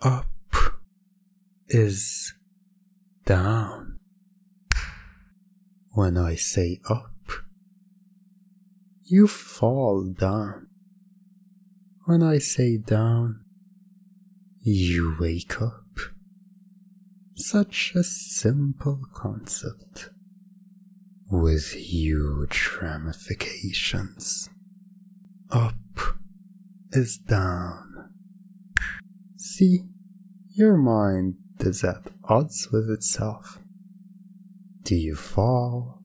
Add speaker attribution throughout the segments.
Speaker 1: up is down. When I say up, you fall down. When I say down, you wake up. Such a simple concept with huge ramifications. Up is down. See, your mind is at odds with itself. Do you fall?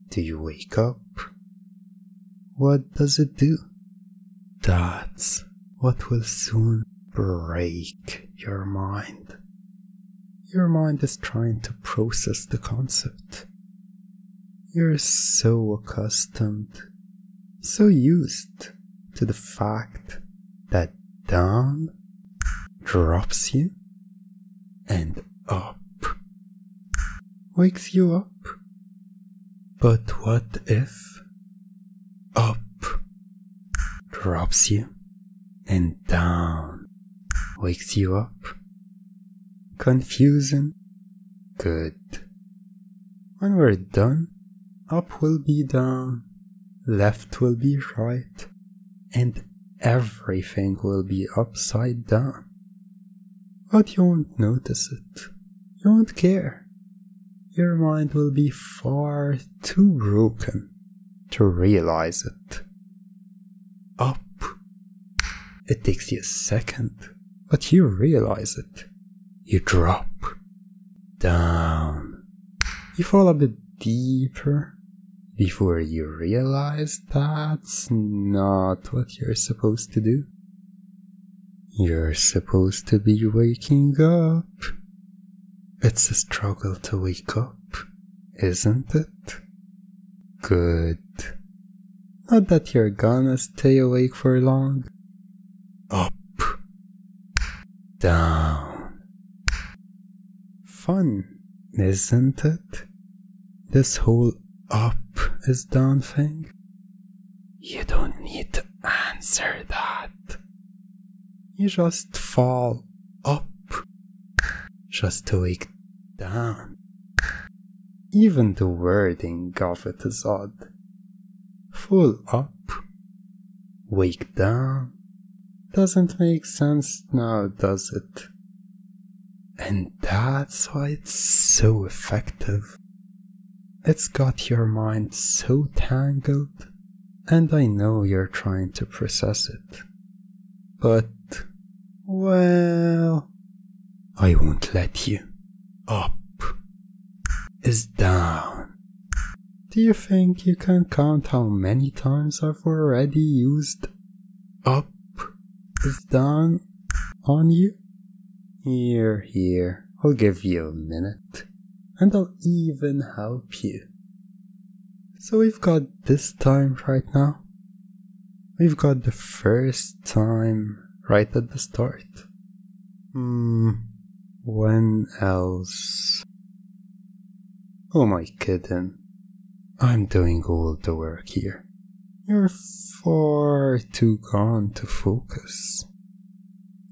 Speaker 1: Do you wake up? What does it do? That's what will soon break your mind. Your mind is trying to process the concept. You're so accustomed, so used to the fact that down drops you and up wakes you up. But what if up drops you and down wakes you up? Confusing? Good. When we're done, up will be down, left will be right, and everything will be upside down. But you won't notice it. You won't care. Your mind will be far too broken to realize it. Up. It takes you a second, but you realize it. You drop. Down. You fall a bit deeper before you realize that's not what you're supposed to do. You're supposed to be waking up. It's a struggle to wake up, isn't it? Good. Not that you're gonna stay awake for long. Up. Down. Fun, isn't it? This whole up is down thing. You don't need to answer that. You just fall up just to wake down. Even the wording of it is odd. Full up, wake down, doesn't make sense now, does it? And that's why it's so effective. It's got your mind so tangled, and I know you're trying to process it. But, well, I won't let you. Up is down. Do you think you can count how many times I've already used up is down on you? Here, I'll give you a minute, and I'll even help you. So we've got this time right now. We've got the first time right at the start. When else? Who am I kidding? I'm doing all the work here. You're far too gone to focus.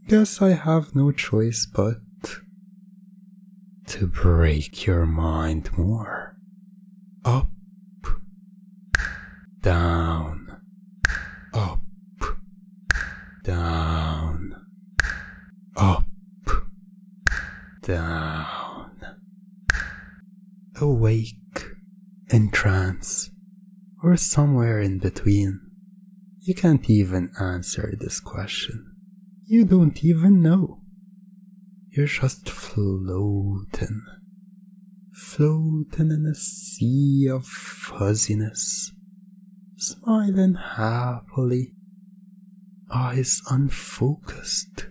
Speaker 1: Guess I have no choice but to break your mind more. Up, down, up, down, up, down. Awake, in trance, or somewhere in between. You can't even answer this question. You don't even know. You're just floating. Floating in a sea of fuzziness. Smiling happily. Eyes unfocused.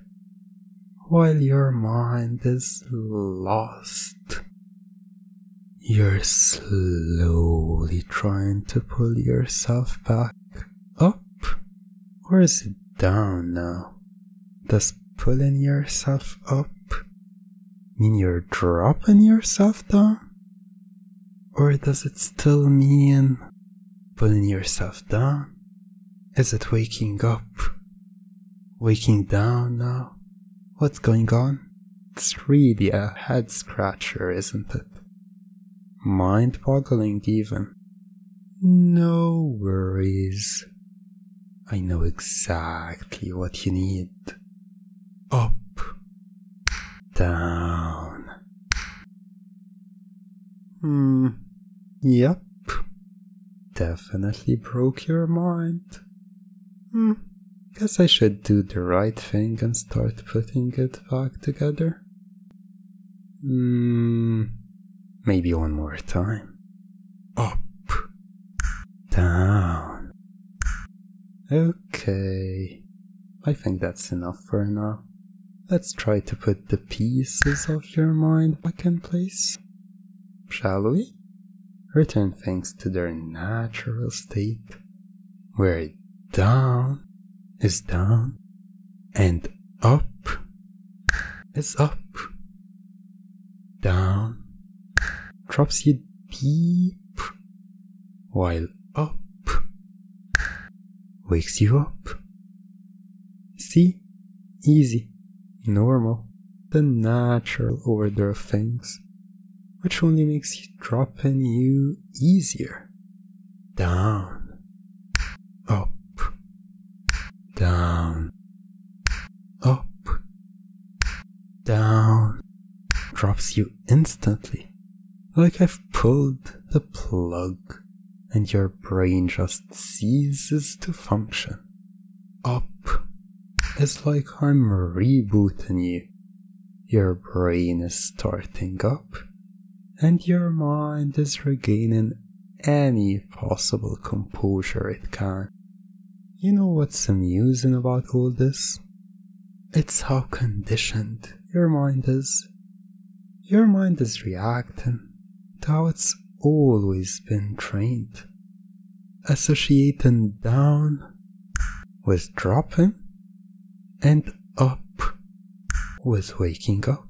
Speaker 1: While your mind is lost. You're slowly trying to pull yourself back up. Or is it down now? Does pulling yourself up mean you're dropping yourself down? Or does it still mean pulling yourself down? Is it waking up? Waking down now? What's going on? It's really a head scratcher, isn't it? Mind-boggling even. No worries. I know exactly what you need. Up, down. Yep. Definitely broke your mind. Guess I should do the right thing and start putting it back together. Maybe one more time. Up, down. Okay, I think that's enough for now. Let's try to put the pieces of your mind back in place. Shall we? Return things to their natural state, where down is down and up is up. Down drops you deep, while up wakes you up. See? Easy, normal, the natural order of things, which only makes you drop in you easier. Down, up, down, up, down, drops you instantly, like I've pulled the plug and your brain just ceases to function. Up is like I'm rebooting you. Your brain is starting up, and your mind is regaining any possible composure it can. You know what's amusing about all this? It's how conditioned your mind is. Your mind is reacting to how it's always been trained, associating down with dropping and up with waking up.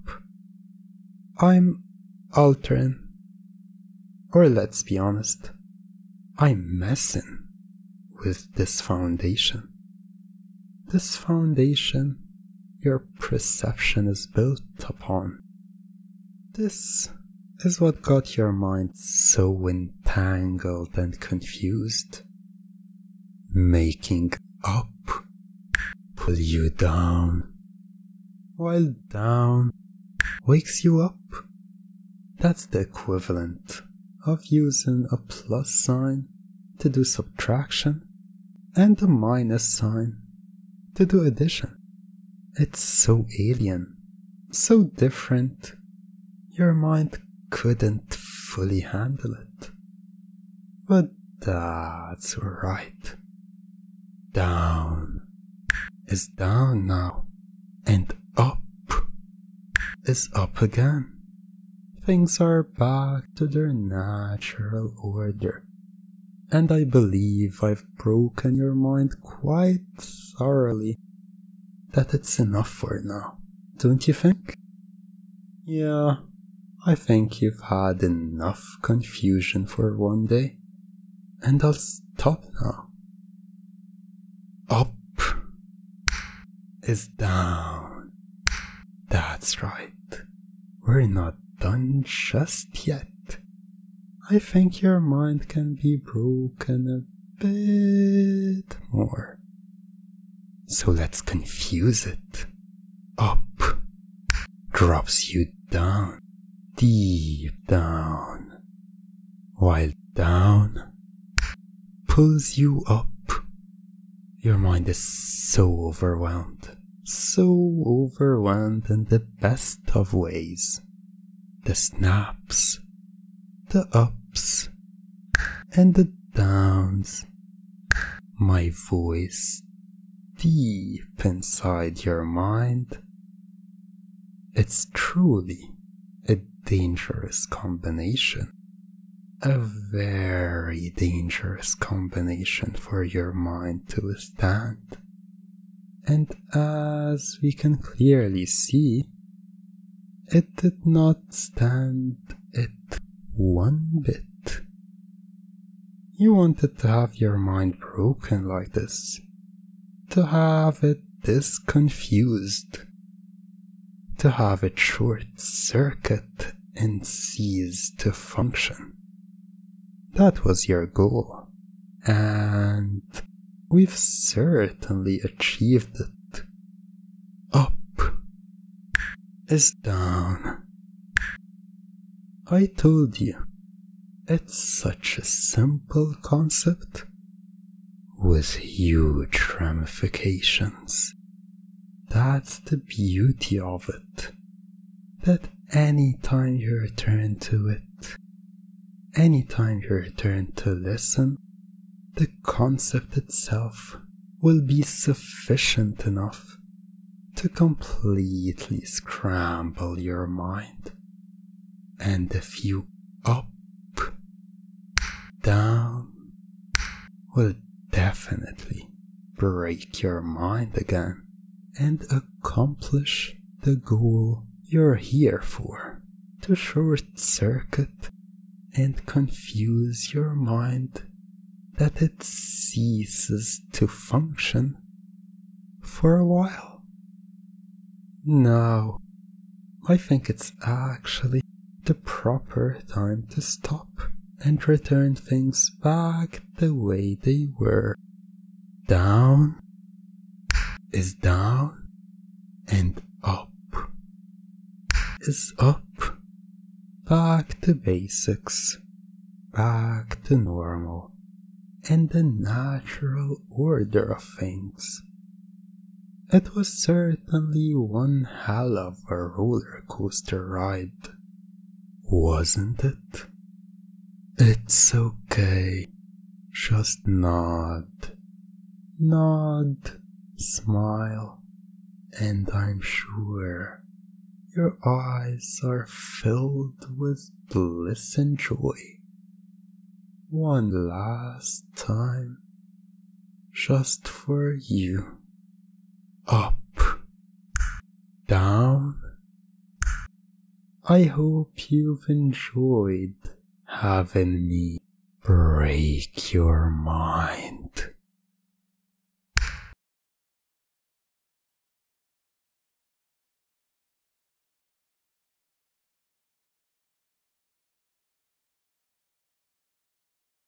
Speaker 1: I'm altering, or let's be honest, I'm messing with this foundation. This foundation your perception is built upon. This is what got your mind so entangled and confused, making up pull you down, while down wakes you up. That's the equivalent of using a plus sign to do subtraction and a minus sign to do addition. It's so alien, so different, your mind couldn't fully handle it. But that's right. Down is down now, and up is up again. Things are back to their natural order, and I believe I've broken your mind quite thoroughly. That it's enough for now, don't you think? Yeah, I think you've had enough confusion for one day, and I'll stop now. Up is down. That's right. We're not done just yet. I think your mind can be broken a bit more. So let's confuse it. Up drops you down, deep down, while down pulls you up. Your mind is so overwhelmed in the best of ways. The snaps, the ups, and the downs. My voice deep inside your mind. It's truly a dangerous combination. A very dangerous combination for your mind to withstand. And as we can clearly see, it did not stand it one bit. You wanted to have your mind broken like this, to have it this confused. to have it short circuit and cease to function. That was your goal, and we've certainly achieved it. Up is down. I told you, it's such a simple concept with huge ramifications. That's the beauty of it, that anytime you return to it, anytime you return to listen, the concept itself will be sufficient enough to completely scramble your mind. And if you up, down, will definitely break your mind again and accomplish the goal you're here for, to short circuit and confuse your mind that it ceases to function for a while. Now, I think it's actually the proper time to stop and return things back the way they were. Down is down, and up is up. Back to basics, back to normal, and the natural order of things. It was certainly one hell of a roller coaster ride, wasn't it? It's okay. Just nod, smile, and I'm sure your eyes are filled with bliss and joy. One last time, just for you. Up, down. I hope you've enjoyed having me break your mind.